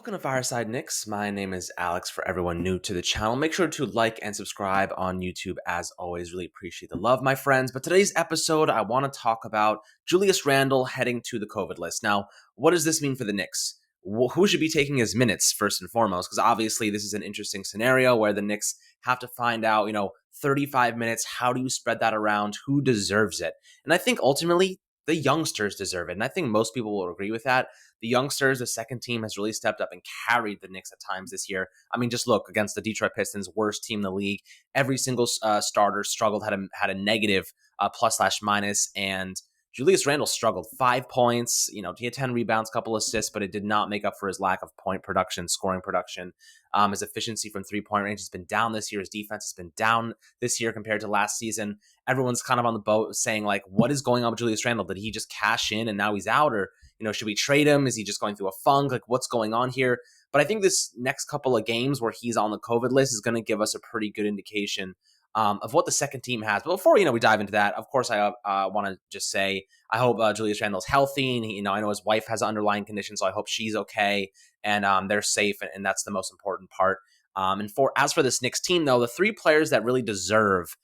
Welcome to Fireside Knicks. My name is Alex. For everyone new to the channel, make sure to like and subscribe on YouTube. As always, really appreciate the love, my friends. But today's episode, I want to talk about Julius Randle heading to the COVID list. Now, what does this mean for the Knicks? Who should be taking his minutes first and foremost? Because obviously, this is an interesting scenario where the Knicks have to find out, 35 minutes. How do you spread that around? Who deserves it? And I think ultimately, the youngsters deserve it. And I think most people will agree with that. The youngsters, the second team, has really stepped up and carried the Knicks at times this year. I mean, just look against the Detroit Pistons, worst team in the league. Every single starter struggled, had a negative plus slash minus, and Julius Randle struggled. 5 points, he had 10 rebounds, couple assists, but it did not make up for his lack of point production, scoring production. His efficiency from three-point range has been down this year. His defense has been down this year compared to last season. Everyone's kind of on the boat saying, like, what is going on with Julius Randle? Did he just cash in and now he's out? Or, should we trade him? Is he just going through a funk? Like, what's going on here? But I think this next couple of games where he's on the COVID list is going to give us a pretty good indication of what the second team has. But before, we dive into that, of course, I want to just say I hope Julius Randle's healthy. And, I know his wife has an underlying condition, so I hope she's okay and they're safe. And that's the most important part. As for this Knicks team, though, the three players that really deserve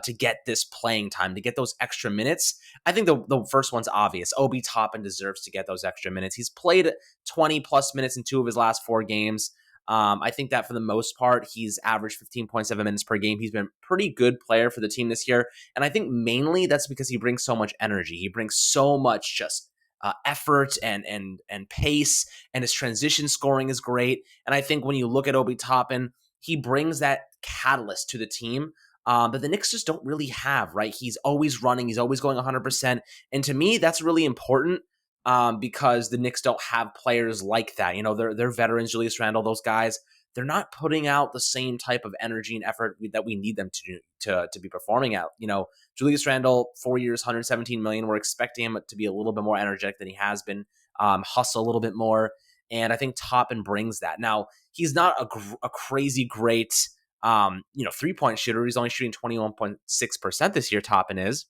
to get this playing time, to get those extra minutes, I think the first one's obvious. Obi Toppin deserves to get those extra minutes. He's played 20-plus minutes in 2 of his last 4 games. I think that for the most part, he's averaged 15.7 minutes per game. He's been a pretty good player for the team this year. And I think mainly that's because he brings so much energy. He brings so much just effort and pace, and his transition scoring is great. And I think when you look at Obi Toppin, he brings that catalyst to the team that the Knicks just don't really have, right? He's always running. He's always going 100%. And to me, that's really important because the Knicks don't have players like that. They're veterans, Julius Randle, those guys. They're not putting out the same type of energy and effort that we need them to be performing at. Julius Randle, 4 years, $117 million. We're expecting him to be a little bit more energetic than he has been, hustle a little bit more. And I think Toppin brings that. Now, he's not a crazy great, 3-point shooter. He's only shooting 21.6% this year, Toppin is.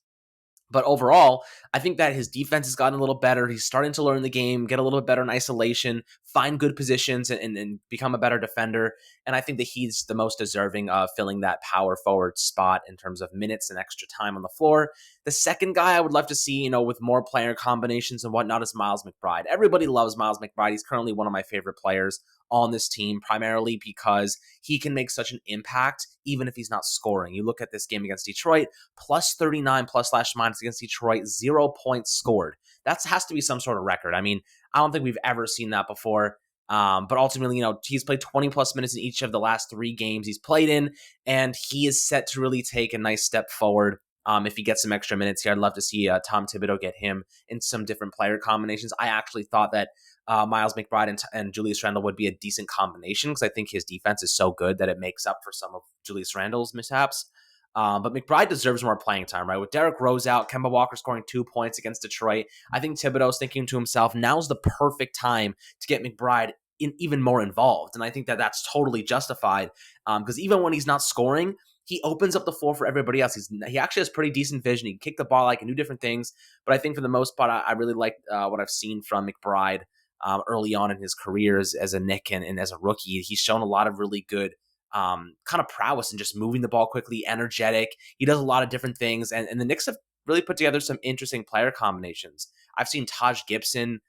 But overall, I think that his defense has gotten a little better. He's starting to learn the game, get a little bit better in isolation, find good positions, and become a better defender. And I think that he's the most deserving of filling that power forward spot in terms of minutes and extra time on the floor. The second guy I would love to see, with more player combinations and whatnot, is Miles McBride. Everybody loves Miles McBride. He's currently one of my favorite players on this team, primarily because he can make such an impact even if he's not scoring. You look at this game against Detroit, plus 39 plus slash minus against Detroit, 0 points scored. That has to be some sort of record. I mean, I don't think we've ever seen that before. But ultimately, he's played 20 plus minutes in each of the last 3 games he's played in, and he is set to really take a nice step forward. If he gets some extra minutes here, I'd love to see Tom Thibodeau get him in some different player combinations. I actually thought that Miles McBride and Julius Randle would be a decent combination because I think his defense is so good that it makes up for some of Julius Randle's mishaps. But McBride deserves more playing time, right? With Derrick Rose out, Kemba Walker scoring 2 points against Detroit, I think Thibodeau's thinking to himself, now's the perfect time to get McBride even more involved. And I think that that's totally justified because even when he's not scoring, he opens up the floor for everybody else. He actually has pretty decent vision. He can kick the ball, he can do different things. But I think for the most part, I really like what I've seen from McBride early on in his career as a Knick and as a rookie. He's shown a lot of really good kind of prowess in just moving the ball quickly, energetic. He does a lot of different things. And the Knicks have really put together some interesting player combinations. I've seen Taj Gibson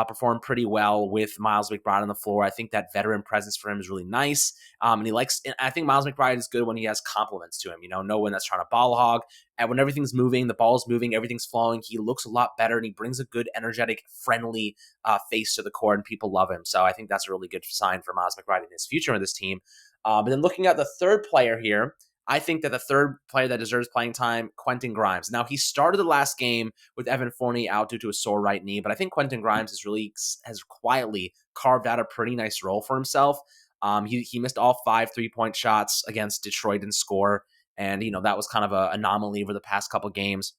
perform pretty well with Miles McBride on the floor. I think that veteran presence for him is really nice. And I think Miles McBride is good when he has compliments to him. No one that's trying to ball hog. And when everything's moving, the ball's moving, everything's flowing, he looks a lot better and he brings a good, energetic, friendly face to the court and people love him. So I think that's a really good sign for Miles McBride in his future in this team. But then looking at the third player here, I think that the third player that deserves playing time, Quentin Grimes. Now, he started the last game with Evan Fournier out due to a sore right knee, but I think Quentin Grimes has quietly carved out a pretty nice role for himself. He missed all 5 3-point shots against Detroit and score, and that was kind of an anomaly over the past couple games.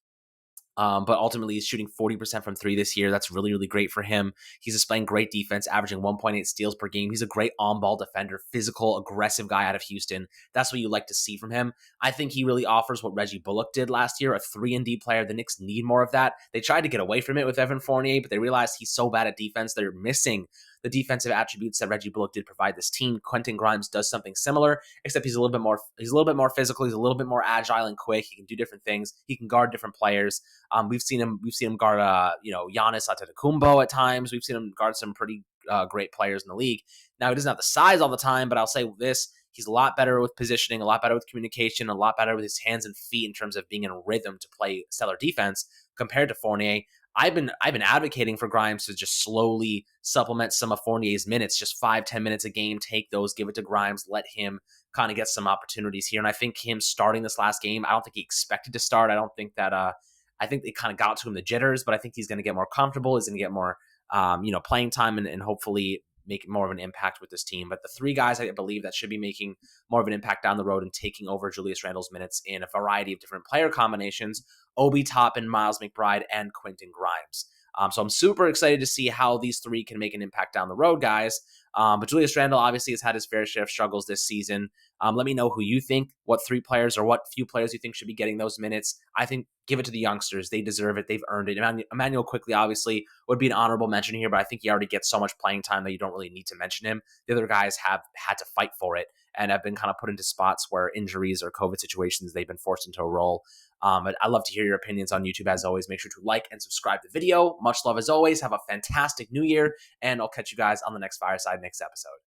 But ultimately, he's shooting 40% from 3 this year. That's really, really great for him. He's displaying great defense, averaging 1.8 steals per game. He's a great on-ball defender, physical, aggressive guy out of Houston. That's what you like to see from him. I think he really offers what Reggie Bullock did last year, a 3-and-D player. The Knicks need more of that. They tried to get away from it with Evan Fournier, but they realized he's so bad at defense. They're missing the defensive attributes that Reggie Bullock did provide this team. Quentin Grimes does something similar, except he's a little bit more physical. He's a little bit more agile and quick. He can do different things. He can guard different players. We've seen him guard Giannis Antetokounmpo at times. We've seen him guard some pretty great players in the league. Now, he doesn't have the size all the time, but I'll say this: he's a lot better with positioning, a lot better with communication, a lot better with his hands and feet in terms of being in rhythm to play stellar defense compared to Fournier. I've been advocating for Grimes to just slowly supplement some of Fournier's minutes, just 5-10 minutes a game. Take those, give it to Grimes, let him kind of get some opportunities here. And I think him starting this last game, I don't think he expected to start. I don't think that. I think it kind of got to him the jitters, but I think he's going to get more comfortable. He's going to get more, playing time and hopefully make more of an impact with this team. But the three guys I believe that should be making more of an impact down the road and taking over Julius Randle's minutes in a variety of different player combinations: Obi Toppin, Miles McBride, and Quentin Grimes. So I'm super excited to see how these three can make an impact down the road, guys. But Julius Randle obviously has had his fair share of struggles this season. Let me know who you think, what three players or what few players you think should be getting those minutes. I think give it to the youngsters. They deserve it. They've earned it. Emmanuel Quickly obviously would be an honorable mention here, but I think he already gets so much playing time that you don't really need to mention him. The other guys have had to fight for it and have been kind of put into spots where injuries or COVID situations, they've been forced into a role. But I'd love to hear your opinions on YouTube. As always, make sure to like and subscribe to the video. Much love as always. Have a fantastic new year, and I'll catch you guys on the next Fireside Knicks episode.